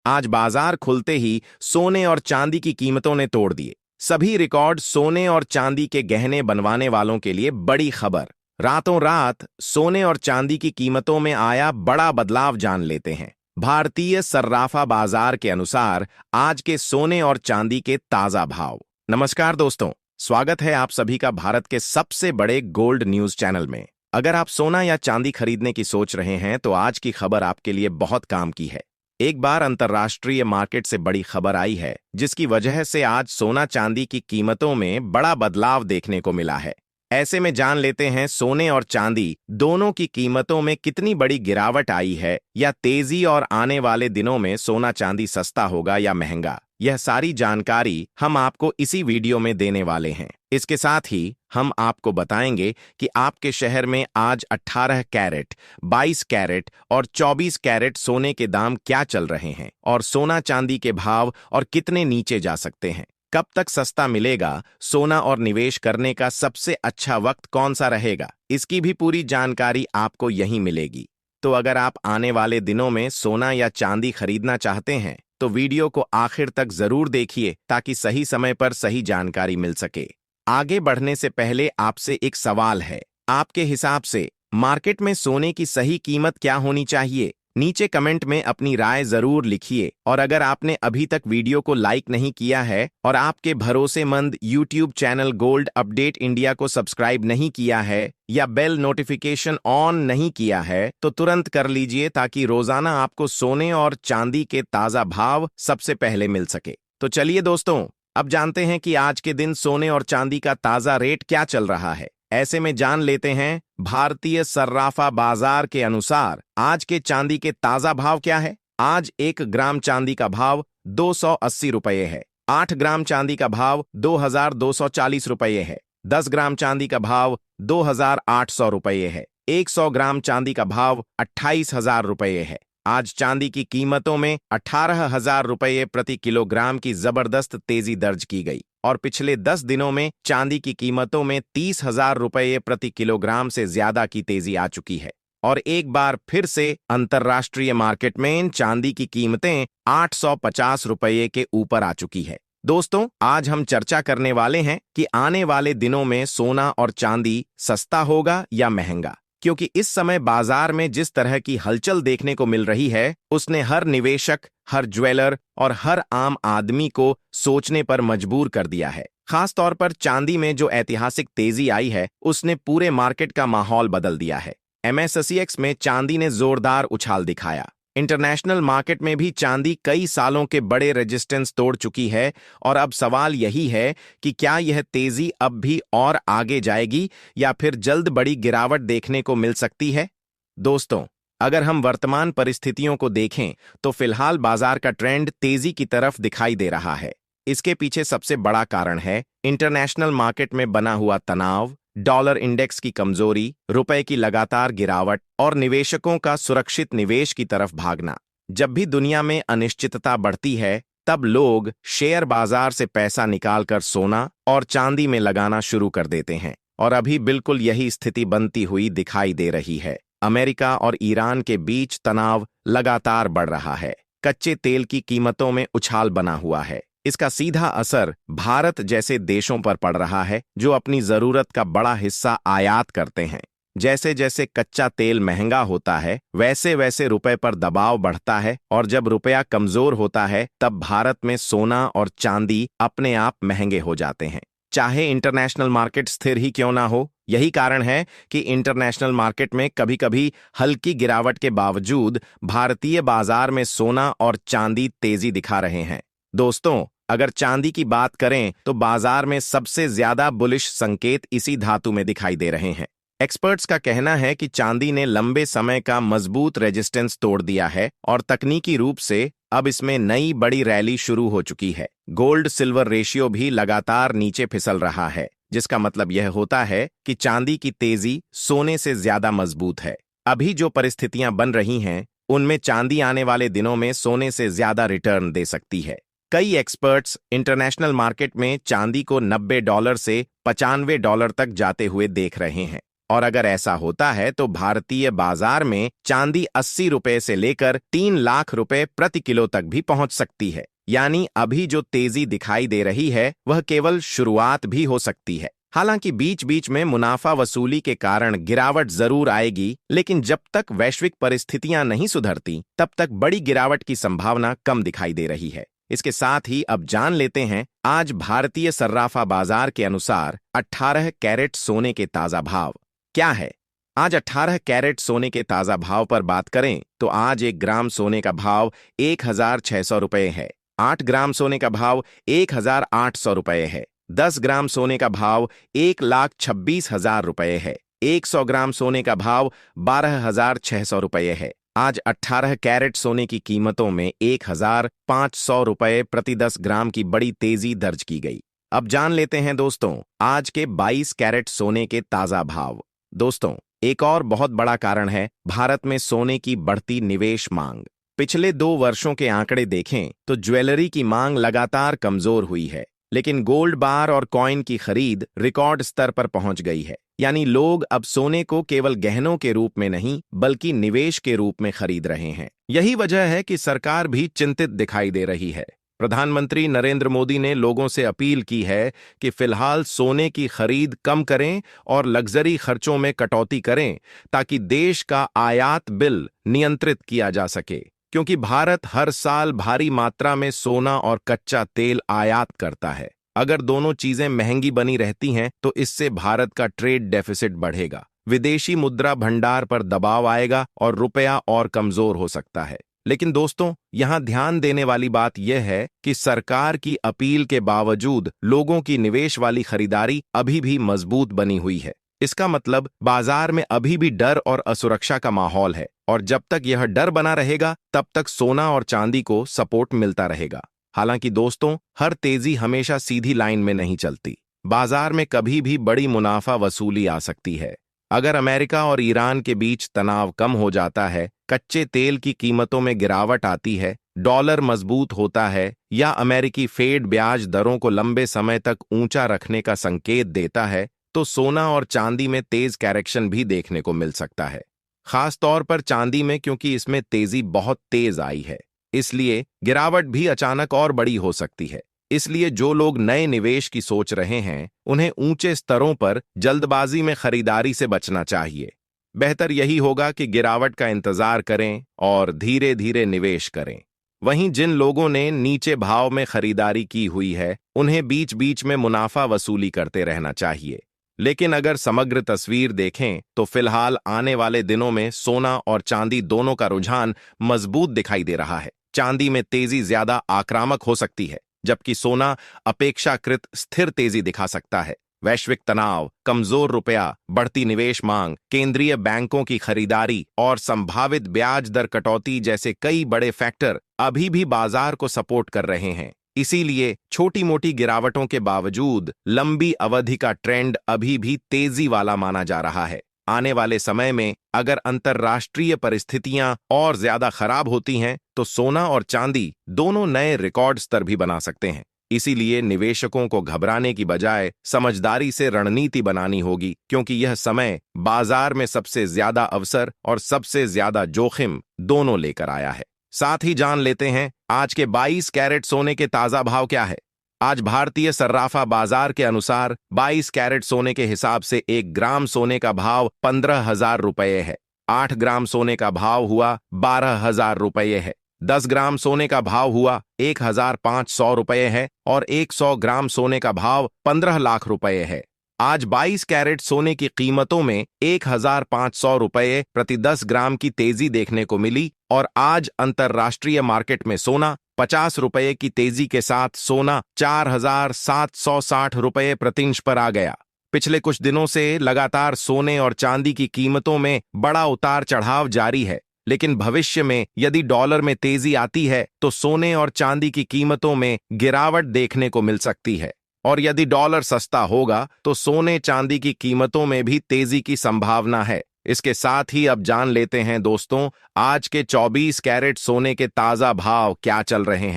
आज बाजार खुलते ही सोने और चांदी की कीमतों ने तोड़ दिए। सभी रिकॉर्ड सोने और चांदी के गहने बनवाने वालों के लिए बड़ी खबर। रातों रात सोने और चांदी की कीमतों में आया बड़ा बदलाव जान लेते हैं। भारतीय सर्राफा बाजार के अनुसार आज के सोने और चांदी के ताजा भाव। नमस्कार दोस्तों, स्वागत है आप सभी का भारत के सबसे बड़े गोल्ड न्यूज चैनल में। अगर आप सोना या चांदी खरीदने की सोच रहे हैं तो आज की खबर आपके लिए बहुत काम की है। एक बार अंतर्राष्ट्रीय मार्केट से बड़ी खबर आई है जिसकी वजह से आज सोना चांदी की कीमतों में बड़ा बदलाव देखने को मिला है। ऐसे में जान लेते हैं सोने और चांदी दोनों की कीमतों में कितनी बड़ी गिरावट आई है या तेजी, और आने वाले दिनों में सोना चांदी सस्ता होगा या महंगा। यह सारी जानकारी हम आपको इसी वीडियो में देने वाले हैं। इसके साथ ही हम आपको बताएंगे कि आपके शहर में आज 18 कैरेट, 22 कैरेट और 24 कैरेट सोने के दाम क्या चल रहे हैं और सोना चांदी के भाव और कितने नीचे जा सकते हैं। कब तक सस्ता मिलेगा सोना और निवेश करने का सबसे अच्छा वक्त कौन सा रहेगा, इसकी भी पूरी जानकारी आपको यहीं मिलेगी। तो अगर आप आने वाले दिनों में सोना या चांदी खरीदना चाहते हैं तो वीडियो को आखिर तक जरूर देखिए ताकि सही समय पर सही जानकारी मिल सके। आगे बढ़ने से पहले आपसे एक सवाल है, आपके हिसाब से मार्केट में सोने की सही कीमत क्या होनी चाहिए? नीचे कमेंट में अपनी राय जरूर लिखिए। और अगर आपने अभी तक वीडियो को लाइक नहीं किया है और आपके भरोसेमंद YouTube channel gold update India को सब्सक्राइब नहीं किया है या बेल नोटिफिकेशन ऑन नहीं किया है तो तुरंत कर लीजिए ताकि रोजाना आपको सोने और चांदी के ताजा भाव सबसे पहले मिल सके। तो चलिए दोस्तों, अब जानते हैं कि आज के दिन सोने और चांदी का ताजा रेट क्या चल रहा है। ऐसे में जान लेते हैं भारतीय सर्राफा बाजार के अनुसार आज के चांदी के ताजा भाव क्या है। आज 1 ग्राम चांदी का भाव 280 रुपये है। 8 ग्राम चांदी का भाव 2240 रुपये है। 10 ग्राम चांदी का भाव 2800 रुपये है। 100 ग्राम चांदी का भाव 28,000 रुपये है। आज चांदी की कीमतों में 18,000 रुपये प्रति किलोग्राम की जबरदस्त तेजी दर्ज की गई और पिछले 10 दिनों में चांदी की कीमतों में 30,000 रुपये प्रति किलोग्राम से ज्यादा की तेजी आ चुकी है। और एक बार फिर से अंतर्राष्ट्रीय मार्केट में चांदी की कीमतें 850 रुपये के ऊपर आ चुकी है। दोस्तों, आज हम चर्चा करने वाले हैं कि आने वाले दिनों में सोना और चांदी सस्ता होगा या महंगा, क्योंकि इस समय बाजार में जिस तरह की हलचल देखने को मिल रही है उसने हर निवेशक, हर ज्वेलर और हर आम आदमी को सोचने पर मजबूर कर दिया है। खास तौर पर चांदी में जो ऐतिहासिक तेजी आई है उसने पूरे मार्केट का माहौल बदल दिया है। MSCI में चांदी ने जोरदार उछाल दिखाया। इंटरनेशनल मार्केट में भी चांदी कई सालों के बड़े रेजिस्टेंस तोड़ चुकी है और अब सवाल यही है कि क्या यह तेजी अब भी और आगे जाएगी या फिर जल्द बड़ी गिरावट देखने को मिल सकती है। दोस्तों, अगर हम वर्तमान परिस्थितियों को देखें तो फिलहाल बाजार का ट्रेंड तेजी की तरफ दिखाई दे रहा है। इसके पीछे सबसे बड़ा कारण है इंटरनेशनल मार्केट में बना हुआ तनाव, डॉलर इंडेक्स की कमजोरी, रुपए की लगातार गिरावट और निवेशकों का सुरक्षित निवेश की तरफ भागना। जब भी दुनिया में अनिश्चितता बढ़ती है तब लोग शेयर बाजार से पैसा निकालकर सोना और चांदी में लगाना शुरू कर देते हैं और अभी बिल्कुल यही स्थिति बनती हुई दिखाई दे रही है। अमेरिका और ईरान के बीच तनाव लगातार बढ़ रहा है। कच्चे तेल की कीमतों में उछाल बना हुआ है। इसका सीधा असर भारत जैसे देशों पर पड़ रहा है जो अपनी जरूरत का बड़ा हिस्सा आयात करते हैं। जैसे जैसे कच्चा तेल महंगा होता है वैसे वैसे रुपए पर दबाव बढ़ता है और जब रुपया कमजोर होता है तब भारत में सोना और चांदी अपने आप महंगे हो जाते हैं, चाहे इंटरनेशनल मार्केट स्थिर ही क्यों ना हो। यही कारण है कि इंटरनेशनल मार्केट में कभी कभी हल्की गिरावट के बावजूद भारतीय बाजार में सोना और चांदी तेजी दिखा रहे हैं। दोस्तों, अगर चांदी की बात करें तो बाजार में सबसे ज्यादा बुलिश संकेत इसी धातु में दिखाई दे रहे हैं। एक्सपर्ट्स का कहना है कि चांदी ने लंबे समय का मजबूत रेजिस्टेंस तोड़ दिया है और तकनीकी रूप से अब इसमें नई बड़ी रैली शुरू हो चुकी है। गोल्ड सिल्वर रेशियो भी लगातार नीचे फिसल रहा है, जिसका मतलब यह होता है कि चांदी की तेजी सोने से ज्यादा मजबूत है। अभी जो परिस्थितियां बन रही हैं उनमें चांदी आने वाले दिनों में सोने से ज्यादा रिटर्न दे सकती है। कई एक्सपर्ट्स इंटरनेशनल मार्केट में चांदी को $90 से $95 तक जाते हुए देख रहे हैं। और अगर ऐसा होता है तो भारतीय बाजार में चांदी 80 रुपए से लेकर 3 लाख रुपए प्रति किलो तक भी पहुंच सकती है। यानी अभी जो तेजी दिखाई दे रही है वह केवल शुरुआत भी हो सकती है। हालांकि बीच बीच में मुनाफा वसूली के कारण गिरावट जरूर आएगी, लेकिन जब तक वैश्विक परिस्थितियां नहीं सुधरती तब तक बड़ी गिरावट की संभावना कम दिखाई दे रही है। इसके साथ ही अब जान लेते हैं आज भारतीय सर्राफा बाजार के अनुसार 18 कैरेट सोने के ताजा भाव क्या है। आज 18 कैरेट सोने के ताजा भाव पर बात करें तो आज 1 ग्राम सोने का भाव 1600 रुपये है। 8 ग्राम सोने का भाव 1800 रुपये है। 10 ग्राम सोने का भाव 1,26,000 रुपये है। 100 ग्राम सोने का भाव 12,600 रुपये है। आज 18 कैरेट सोने की कीमतों में 1,500 रुपये प्रति 10 ग्राम की बड़ी तेजी दर्ज की गई। अब जान लेते हैं दोस्तों आज के 22 कैरेट सोने के ताजा भाव। दोस्तों, एक और बहुत बड़ा कारण है भारत में सोने की बढ़ती निवेश मांग। पिछले 2 वर्षों के आंकड़े देखें तो ज्वेलरी की मांग लगातार कमजोर हुई है, लेकिन गोल्ड बार और कॉइन की खरीद रिकॉर्ड स्तर पर पहुंच गई है। यानी लोग अब सोने को केवल गहनों के रूप में नहीं बल्कि निवेश के रूप में खरीद रहे हैं। यही वजह है कि सरकार भी चिंतित दिखाई दे रही है। प्रधानमंत्री नरेंद्र मोदी ने लोगों से अपील की है कि फिलहाल सोने की खरीद कम करें और लग्जरी खर्चों में कटौती करें ताकि देश का आयात बिल नियंत्रित किया जा सके, क्योंकि भारत हर साल भारी मात्रा में सोना और कच्चा तेल आयात करता है। अगर दोनों चीजें महंगी बनी रहती हैं तो इससे भारत का ट्रेड डेफिसिट बढ़ेगा, विदेशी मुद्रा भंडार पर दबाव आएगा और रुपया और कमजोर हो सकता है। लेकिन दोस्तों, यहां ध्यान देने वाली बात यह है कि सरकार की अपील के बावजूद लोगों की निवेश वाली खरीदारी अभी भी मजबूत बनी हुई है। इसका मतलब बाजार में अभी भी डर और असुरक्षा का माहौल है, और जब तक यह डर बना रहेगा तब तक सोना और चांदी को सपोर्ट मिलता रहेगा। हालांकि दोस्तों, हर तेजी हमेशा सीधी लाइन में नहीं चलती। बाजार में कभी भी बड़ी मुनाफा वसूली आ सकती है। अगर अमेरिका और ईरान के बीच तनाव कम हो जाता है, कच्चे तेल की कीमतों में गिरावट आती है, डॉलर मजबूत होता है या अमेरिकी फेड ब्याज दरों को लंबे समय तक ऊंचा रखने का संकेत देता है, तो सोना और चांदी में तेज करेक्शन भी देखने को मिल सकता है। खास तौर पर चांदी में, क्योंकि इसमें तेजी बहुत तेज आई है, इसलिए गिरावट भी अचानक और बड़ी हो सकती है। इसलिए जो लोग नए निवेश की सोच रहे हैं उन्हें ऊंचे स्तरों पर जल्दबाजी में खरीदारी से बचना चाहिए। बेहतर यही होगा कि गिरावट का इंतजार करें और धीरे धीरे निवेश करें। वहीं जिन लोगों ने नीचे भाव में खरीदारी की हुई है उन्हें बीच बीच में मुनाफा वसूली करते रहना चाहिए। लेकिन अगर समग्र तस्वीर देखें तो फिलहाल आने वाले दिनों में सोना और चांदी दोनों का रुझान मजबूत दिखाई दे रहा है। चांदी में तेजी ज्यादा आक्रामक हो सकती है, जबकि सोना अपेक्षाकृत स्थिर तेजी दिखा सकता है। वैश्विक तनाव, कमजोर रुपया, बढ़ती निवेश मांग, केंद्रीय बैंकों की खरीदारी और संभावित ब्याज दर कटौती जैसे कई बड़े फैक्टर अभी भी बाजार को सपोर्ट कर रहे हैं। इसीलिए छोटी मोटी गिरावटों के बावजूद लंबी अवधि का ट्रेंड अभी भी तेजी वाला माना जा रहा है। आने वाले समय में अगर अंतर्राष्ट्रीय परिस्थितियां और ज्यादा खराब होती हैं तो सोना और चांदी दोनों नए रिकॉर्ड स्तर भी बना सकते हैं। इसीलिए निवेशकों को घबराने की बजाय समझदारी से रणनीति बनानी होगी, क्योंकि यह समय बाजार में सबसे ज्यादा अवसर और सबसे ज्यादा जोखिम दोनों लेकर आया है। साथ ही जान लेते हैं आज के 22 कैरेट सोने के ताजा भाव क्या है। आज भारतीय सर्राफा बाजार के अनुसार 22 कैरेट सोने के हिसाब से 1 ग्राम सोने का भाव 15,000 रुपये है। 8 ग्राम सोने का भाव हुआ 12,000 रुपये है। 10 ग्राम सोने का भाव हुआ 1,500 रुपये है और 100 ग्राम सोने का भाव 15 लाख रुपये है। आज 22 कैरेट सोने की कीमतों में 1,500 रुपये प्रति 10 ग्राम की तेजी देखने को मिली और आज अंतर्राष्ट्रीय मार्केट में सोना 50 रुपये की तेजी के साथ सोना 4,760 रुपये प्रति इंच पर आ गया। पिछले कुछ दिनों से लगातार सोने और चांदी की कीमतों में बड़ा उतार चढ़ाव जारी है, लेकिन भविष्य में यदि डॉलर में तेजी आती है तो सोने और चांदी की कीमतों में गिरावट देखने को मिल सकती है, और यदि डॉलर सस्ता होगा तो सोने चांदी की कीमतों में भी तेजी की संभावना है। इसके साथ ही अब जान लेते हैं दोस्तों आज के 24 कैरेट सोने के ताजा भाव क्या चल रहे हैं।